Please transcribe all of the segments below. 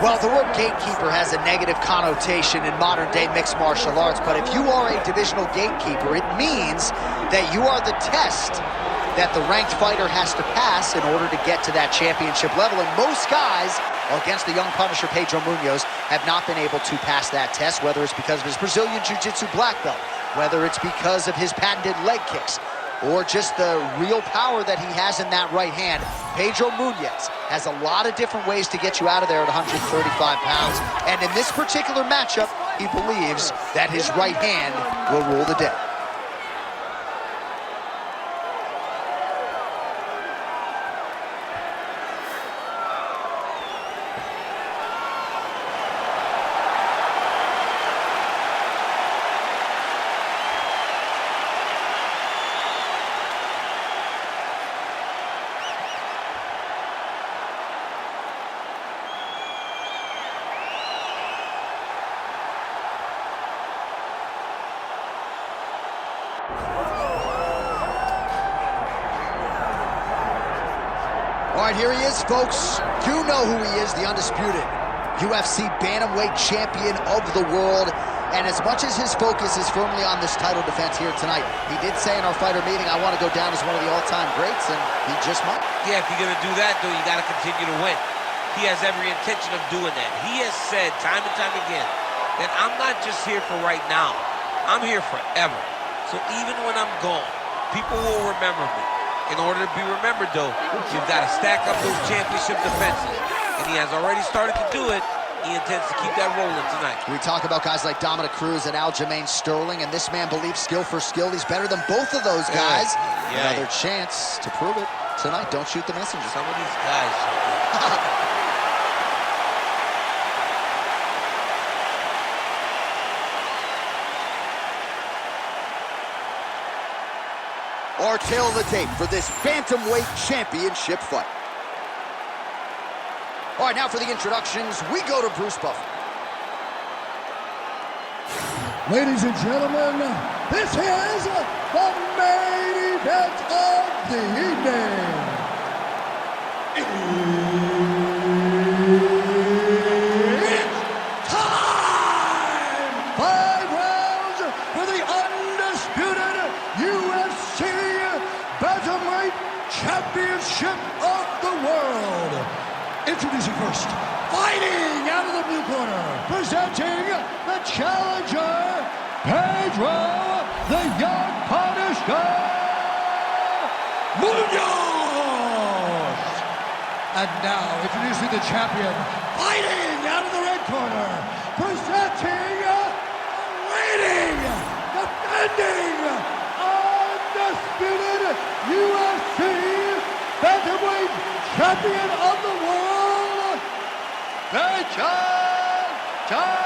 Well, the word gatekeeper has a negative connotation in modern-day mixed martial arts, but if you are a divisional gatekeeper, it means that you are the test that the ranked fighter has to pass in order to get to that championship level. And most guys, against the young Punisher Pedro Munhoz, have not been able to pass that test, whether it's because of his Brazilian Jiu-Jitsu black belt, whether it's because of his patented leg kicks, or just the real power that he has in that right hand. Pedro Munhoz has a lot of different ways to get you out of there at 135 pounds. And in this particular matchup, he believes that his right hand will rule the day. All right, here he is, folks. You know who he is, the undisputed UFC bantamweight champion of the world. And as much as his focus is firmly on this title defense here tonight, he did say in our fighter meeting, I want to go down as one of the all-time greats, and he just might. Yeah, if you're going to do that, though, you got to continue to win. He has every intention of doing that. He has said time and time again that I'm not just here for right now. I'm here forever. So even when I'm gone, people will remember me. In order to be remembered, though, you've got to stack up those championship defenses. And he has already started to do it. He intends to keep that rolling tonight. We talk about guys like Dominic Cruz and Aljamain Sterling, and this man believes skill for skill. He's better than both of those guys. Yeah. Another chance to prove it tonight. Don't shoot the messenger. Some of these guys. Our tail of the tape for this bantamweight championship fight. All right, now for the introductions, we go to Bruce Buffer. Ladies and gentlemen, this is the main event of the evening. It's time! 5 rounds for the undisputed UFC Bantamweight Championship of the world. Introducing first, fighting out of the blue corner, presenting the challenger, Pedro the Young Punisher Munhoz. And now, introducing the champion, fighting out of the red corner, presenting, reigning, defending, undisputed UFC Bantamweight Champion of the world, Payton Talbott.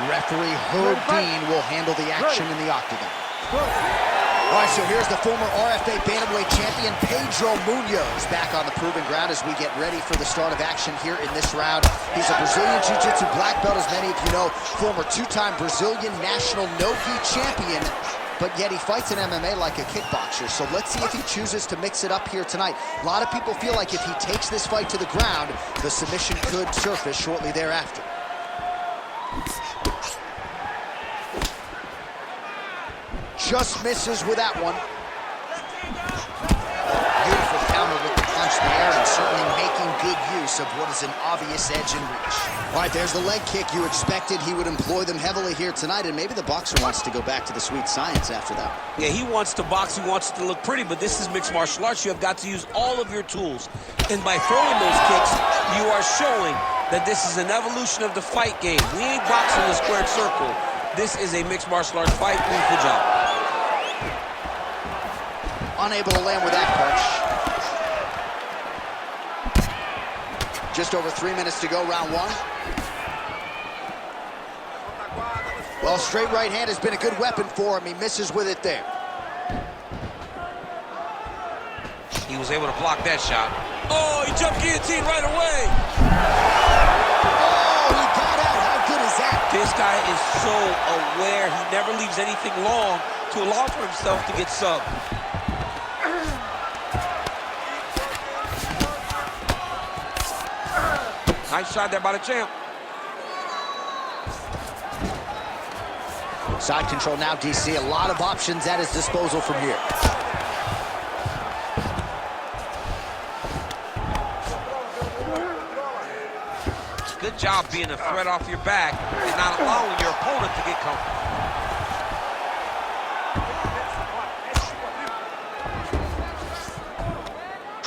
Referee Herb Dean will handle the action in the octagon. All right, so here's the former RFA Bantamweight champion, Pedro Munhoz, back on the proving ground as we get ready for the start of action here in this round. He's a Brazilian Jiu-Jitsu black belt, as many of you know, former 2-time Brazilian national no-gi champion, but yet he fights in MMA like a kickboxer. So let's see if he chooses to mix it up here tonight. A lot of people feel like if he takes this fight to the ground, the submission could surface shortly thereafter. Just misses with that one. Beautiful counter with the punch there, and certainly making good use of what is an obvious edge and reach. All right, there's the leg kick. You expected he would employ them heavily here tonight, and maybe the boxer wants to go back to the sweet science after that. Yeah, he wants to box, he wants it to look pretty, but this is mixed martial arts. You have got to use all of your tools. And by throwing those kicks, you are showing that this is an evolution of the fight game. We ain't boxing the squared circle. This is a mixed martial arts fight. Beautiful job. Unable to land with that punch. Just over 3 minutes to go, round one. Well, straight right hand has been a good weapon for him. He misses with it there. He was able to block that shot. Oh, he jumped guillotine right away. Oh, he got out. How good is that? This guy is so aware. He never leaves anything long to allow for himself to get subbed. Nice shot there by the champ. Side control now, DC. A lot of options at his disposal from here. Good job being a threat off your back and not allowing your opponent to get comfortable.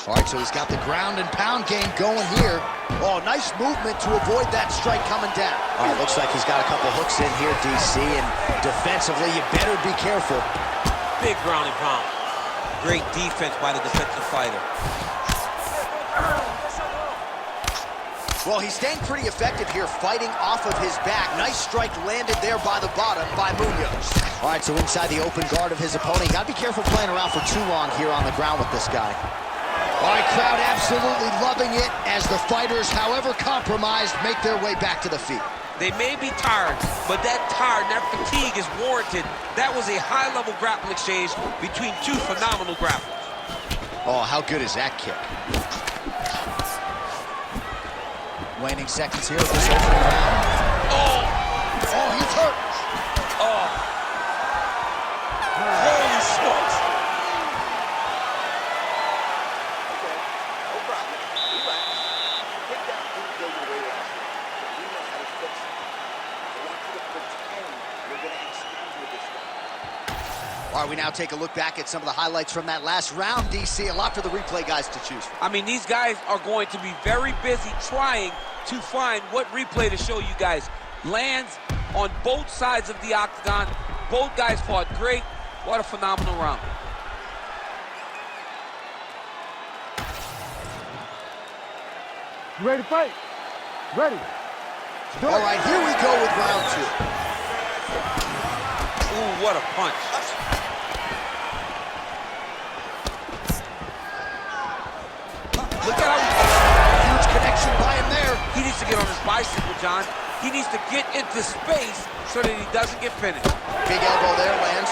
All right, so he's got the ground and pound game going here. Oh, nice movement to avoid that strike coming down. All right, looks like he's got a couple hooks in here, DC, and defensively, you better be careful. Big ground and pound. Great defense by the defensive fighter. Well, he's staying pretty effective here, fighting off of his back. Nice strike landed there by the bottom by Munhoz. All right, so inside the open guard of his opponent. You got to be careful playing around for too long here on the ground with this guy. All right, crowd absolutely loving it as the fighters, however compromised, make their way back to the feet. They may be tired, but that fatigue is warranted. That was a high-level grappling exchange between two phenomenal grapplers. Oh, how good is that kick? Waning seconds here of this opening round. Oh! Oh, he's hurt! Oh! Holy smokes! All right, we now take a look back at some of the highlights from that last round, DC. A lot for the replay guys to choose from. I mean, these guys are going to be very busy trying to find what replay to show you guys. Lands on both sides of the octagon. Both guys fought great. What a phenomenal round. You ready to fight? Ready. All right, here we go with round two. Ooh, what a punch. Look at how huge connection by him there. He needs to get on his bicycle, John. He needs to get into space so that he doesn't get finished. Big elbow there, lands.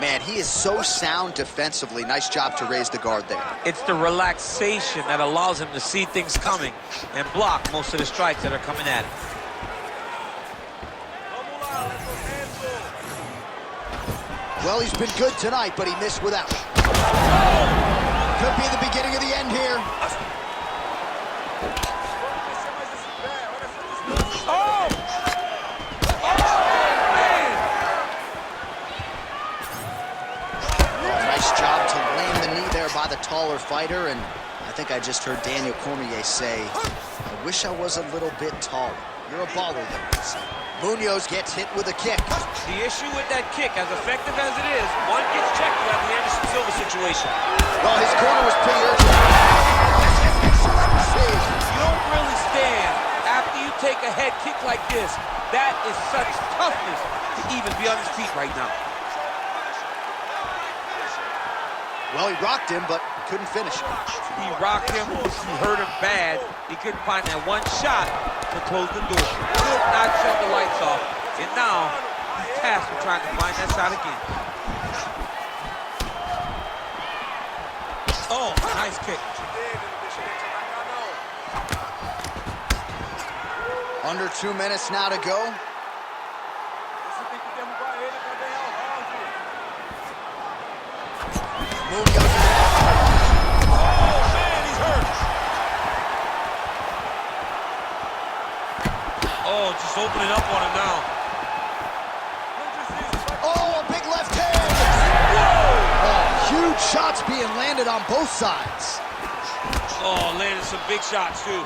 Man, he is so sound defensively. Nice job to raise the guard there. It's the relaxation that allows him to see things coming and block most of the strikes that are coming at him. Well, he's been good tonight, but he missed with that one. Could be the beginning of the end here. Oh! Nice job to land the knee there by the taller fighter, and I think I just heard Daniel Cormier say, I wish I was a little bit taller. You're a baller, though. Munhoz gets hit with a kick. The issue with that kick, as effective as it is, one gets checked like the Anderson Silva situation. Well, his corner was pretty urgent. You don't really stand after you take a head kick like this. That is such toughness to even be on his feet right now. Well, he rocked him, but couldn't finish him. He rocked him, he hurt him bad. He couldn't find that one shot to close the door. Could not shut the lights off. And now, he's tasked with trying to find that shot again. Oh, nice kick. Under 2 minutes now to go. Munhoz. Oh, man, he's hurt. Oh, just opening up on him now. Oh, a big left hand. Whoa! Oh, huge shots being landed on both sides. Oh, landed some big shots, too.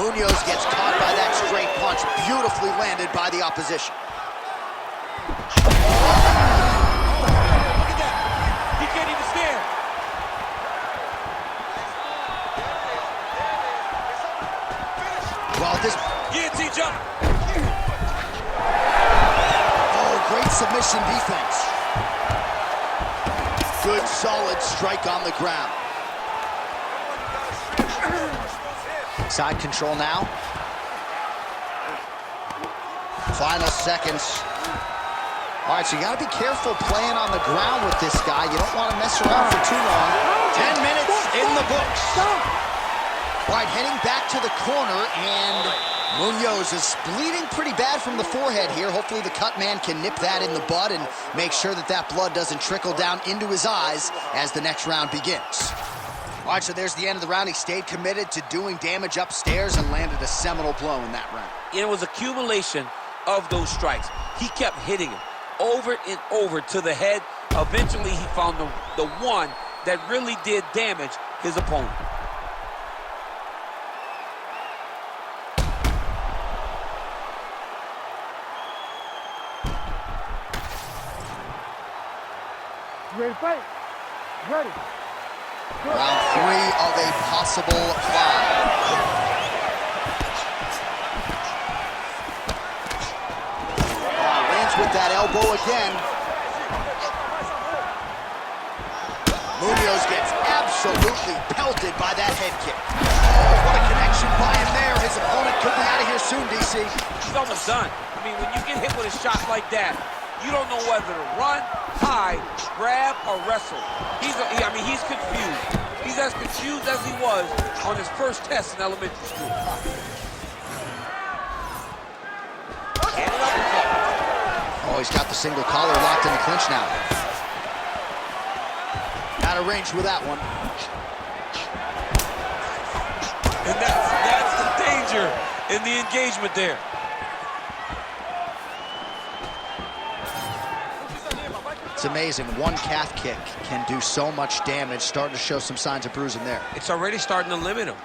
Munhoz gets caught by that straight punch, beautifully landed by the opposition. Look at that. He can't even stand. Well, this... Guillotine jump. Oh, great submission defense. Good, solid strike on the ground. Side control now. Final seconds All right, so you got to be careful playing on the ground with this guy. You don't want to mess around for too long. 10 minutes in the books. All right, heading back to the corner, and Munhoz is bleeding pretty bad from the forehead here. Hopefully the cut man can nip that in the bud and make sure that that blood doesn't trickle down into his eyes as the next round begins. All right, so there's the end of the round. He stayed committed to doing damage upstairs and landed a seminal blow in that round. It was accumulation of those strikes. He kept hitting him over and over to the head. Eventually, he found the one that really did damage his opponent. You ready to fight? Ready. Round 3 of a possible 5. With that elbow again. Munhoz gets absolutely pelted by that head kick. Oh, what a connection by him there. His opponent could be out of here soon, DC. He's almost done. I mean, when you get hit with a shot like that, you don't know whether to run, hide, grab, or wrestle. He's confused. He's as confused as he was on his first test in elementary school. Oh, he's got the single collar locked in the clinch now. Out of range with that one. And that's the danger in the engagement there. It's amazing. One calf kick can do so much damage. Starting to show some signs of bruising there. It's already starting to limit him.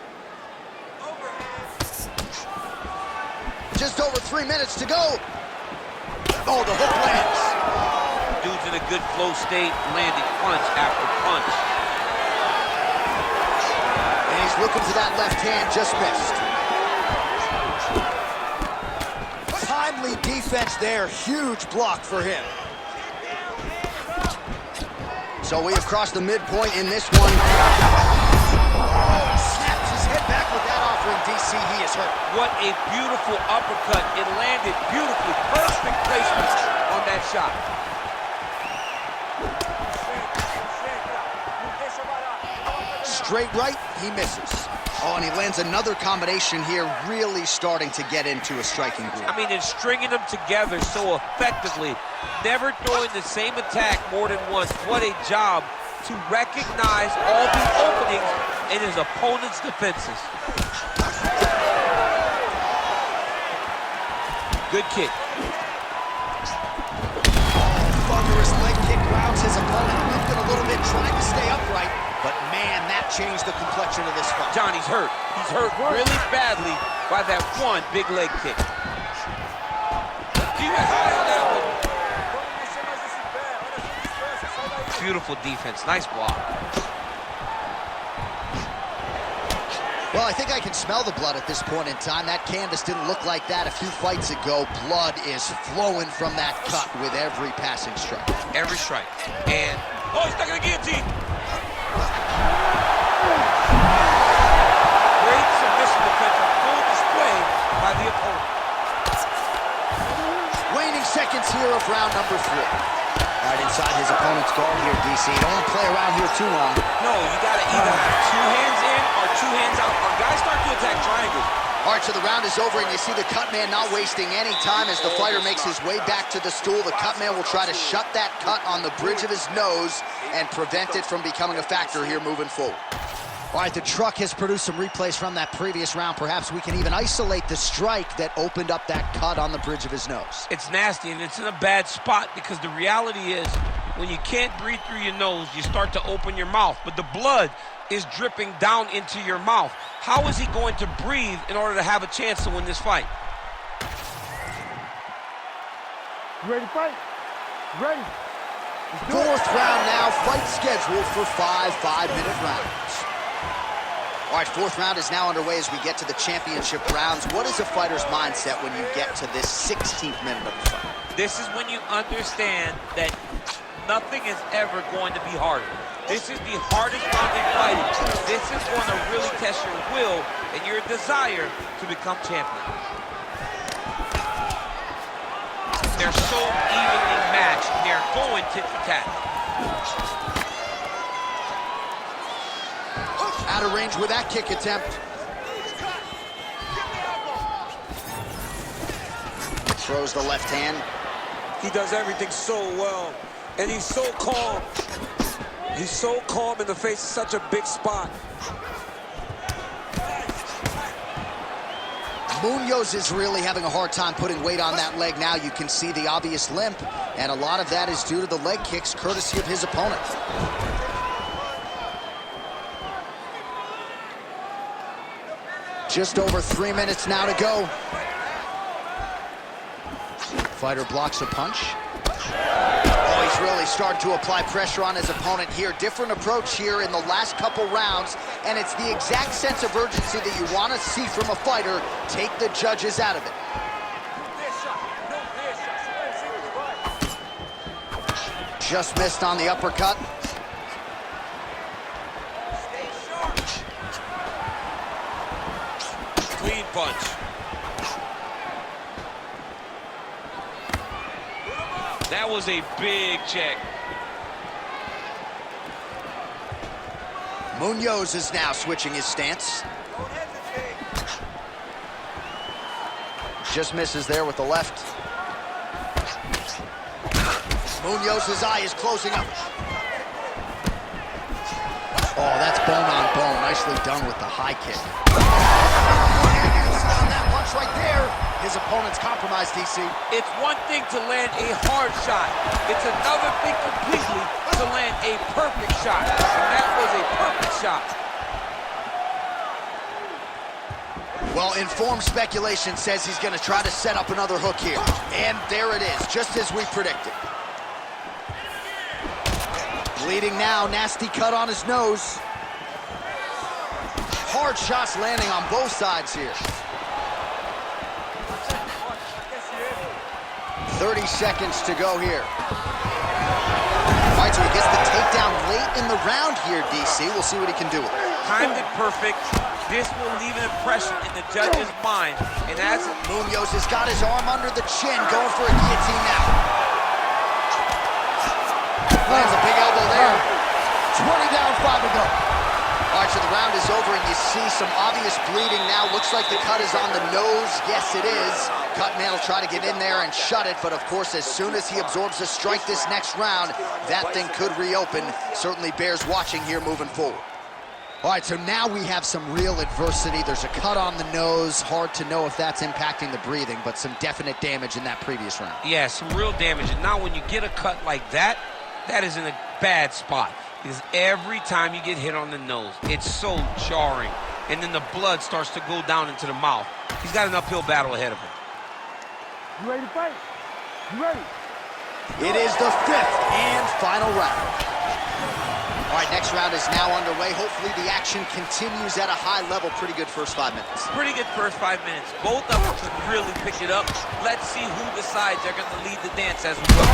Just over 3 minutes to go. Oh, the hook lands. Dude's in a good flow state, landing punch after punch. And he's looking for that left hand, just missed. Timely defense there, huge block for him. So we have crossed the midpoint in this one. Snaps his head back with that offering, DC, he is hurt. What a beautiful uppercut. It landed beautifully. Perfect placement on that shot. Straight right, he misses. Oh, and he lands another combination here, really starting to get into a striking groove. I mean, it's stringing them together so effectively. Never throwing the same attack more than once. What a job to recognize all the openings in his opponent's defenses. Good kick. Thunderous leg kick grounds his opponent, lifting a little bit, trying to stay upright. But man, that changed the complexion of this fight. Johnny's hurt. He's hurt really badly by that one big leg kick. He went high on that one. Beautiful defense. Nice block. Well, I think I can smell the blood at this point in time. That canvas didn't look like that a few fights ago. Blood is flowing from that cut with every passing strike. Every strike. And, oh, he's stuck in the guillotine. Great submission defense on full display by the opponent. Waning seconds here of round number 4. Right inside his opponent's guard here, DC. Don't want to play around here too long. No, you got to either have 2 hands in or 2 hands out. Our guys start to attack triangles. All right, so the round is over, and you see the cut man not wasting any time as the fighter makes his way back to the stool. The cut man will try to shut that cut on the bridge of his nose and prevent it from becoming a factor here moving forward. All right, the truck has produced some replays from that previous round. Perhaps we can even isolate the strike that opened up that cut on the bridge of his nose. It's nasty, and it's in a bad spot because the reality is when you can't breathe through your nose, you start to open your mouth, but the blood is dripping down into your mouth. How is he going to breathe in order to have a chance to win this fight? You ready to fight? Ready. Fourth round now, fight scheduled for 5 5-minute rounds. All right, fourth round is now underway as we get to the championship rounds. What is a fighter's mindset when you get to this 16th minute of the fight? This is when you understand that nothing is ever going to be harder. This is the hardest round in fighting. This is going to really test your will and your desire to become champion. They're so evenly matched They're going tit for tat. Out of range with that kick attempt. Throws the left hand. He does everything so well, and he's so calm. He's so calm in the face of such a big spot. Munhoz is really having a hard time putting weight on that leg now. You can see the obvious limp, and a lot of that is due to the leg kicks, courtesy of his opponent. Just over 3 minutes now to go. Fighter blocks a punch. Oh, he's really starting to apply pressure on his opponent here. Different approach here in the last couple rounds, and it's the exact sense of urgency that you want to see from a fighter. Take the judges out of it. Just missed on the uppercut. Clean punch. That was a big check. Munhoz is now switching his stance. Just misses there with the left. Munhoz's eye is closing up. Oh, that's bone on bone. Nicely done with the high kick. On that punch right there. His opponent's compromised, DC. It's one thing to land a hard shot. It's another thing completely to land a perfect shot. And that was a perfect shot. Well, informed speculation says he's going to try to set up another hook here. And there it is, just as we predicted. Bleeding now, nasty cut on his nose. Hard shots landing on both sides here. 30 seconds to go here. All right, so he gets the takedown late in the round here, DC. We'll see what he can do with it. Timed it perfect. This will leave an impression in the judge's mind. And as Munhoz has got his arm under the chin, going for a guillotine now. Lands a big elbow there. 20 down, 5 to go. All right, so the round is over, and you see some obvious bleeding now. Looks like the cut is on the nose. Yes, it is. Cutman will try to get in there and shut it, but of course, as soon as he absorbs a strike this next round, that thing could reopen. Certainly bears watching here moving forward. All right, so now we have some real adversity. There's a cut on the nose. Hard to know if that's impacting the breathing, but some definite damage in that previous round. yeah, some real damage. And now when you get a cut like that, that is in a bad spot. Because every time you get hit on the nose, it's so jarring. And then the blood starts to go down into the mouth. He's got an uphill battle ahead of him. You ready to fight? You ready? It is the 5th and final round. All right, next round is now underway. Hopefully the action continues at a high level. Pretty good first 5 minutes. Pretty good first 5 minutes. Both of them could really pick it up. Let's see who decides they're going to lead the dance as we go.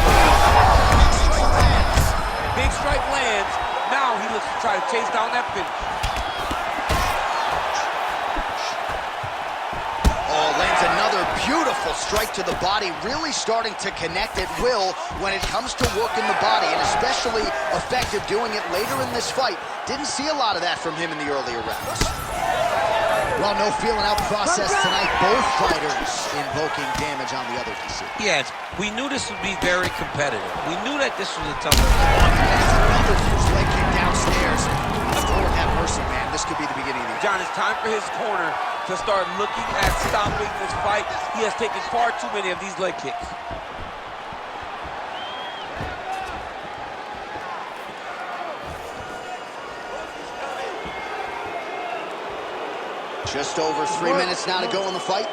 Big strike lands. Now he looks to try to chase down that finish. Oh, lands another beautiful strike to the body, really starting to connect at will when it comes to working the body, and especially effective doing it later in this fight. Didn't see a lot of that from him in the earlier rounds. Well, no feeling out process tonight. Both fighters invoking damage on the other DC. Yes, we knew this would be very competitive. We knew that this was a tough Oh, one. another huge leg kick downstairs. Lord have mercy, man. This could be the beginning of the end. John, it's time for his corner to start looking at stopping this fight. He has taken far too many of these leg kicks. Just over 3 minutes now to go in the fight.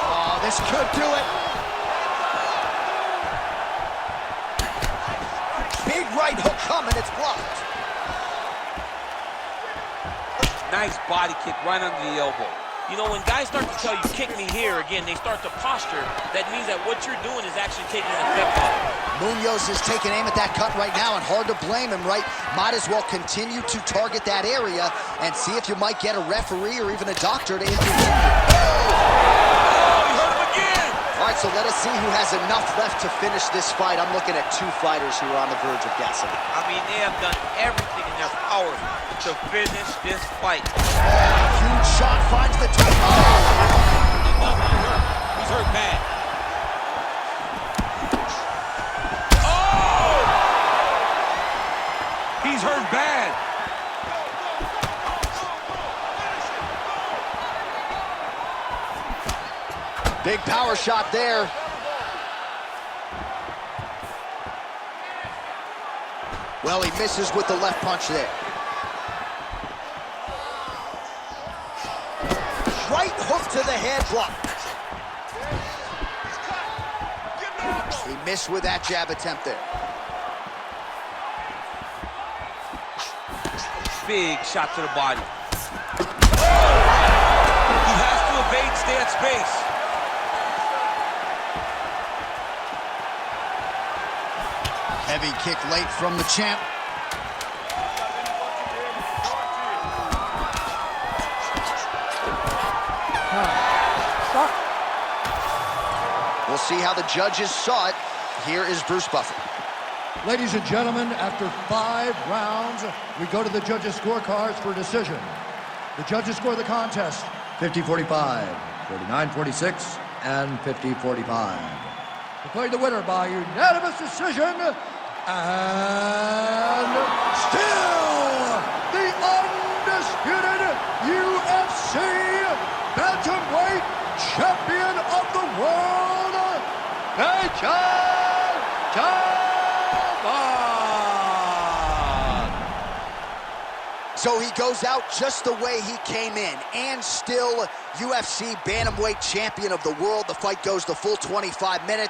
Oh, this could do it. Big right hook coming, it's blocked. Nice body kick right under the elbow. You know, when guys start to tell you, kick me here, again, they start to posture. That means that what you're doing is actually taking an effect on it. Munhoz is taking aim at that cut right now, and hard to blame him, right? Might as well continue to target that area and see if you might get a referee or even a doctor to intervene. Oh, you hurt him again! All right, so let us see who has enough left to finish this fight. I'm looking at two fighters who are on the verge of gassing. I mean, they have done everything in their power to finish this fight. Huge shot finds the top. Oh! He's hurt bad. Oh! He's hurt bad. Big power shot there. Well, he misses with the left punch there. Right hook to the head block. He missed with that jab attempt there. Big shot to the body. Oh! He has to evade, stay at space. Heavy kick late from the champ. We'll see how the judges saw it. Here is Bruce Buffer. Ladies and gentlemen, after 5 rounds, we go to the judges' scorecards for decision. The judges score the contest 50-45, 49-46, and 50-45. Declaring the winner by unanimous decision, and still the undisputed UFC bantamweight champion of the world, Payton Talbott. So he goes out just the way he came in, and still UFC bantamweight champion of the world. The fight goes the full 25 minutes.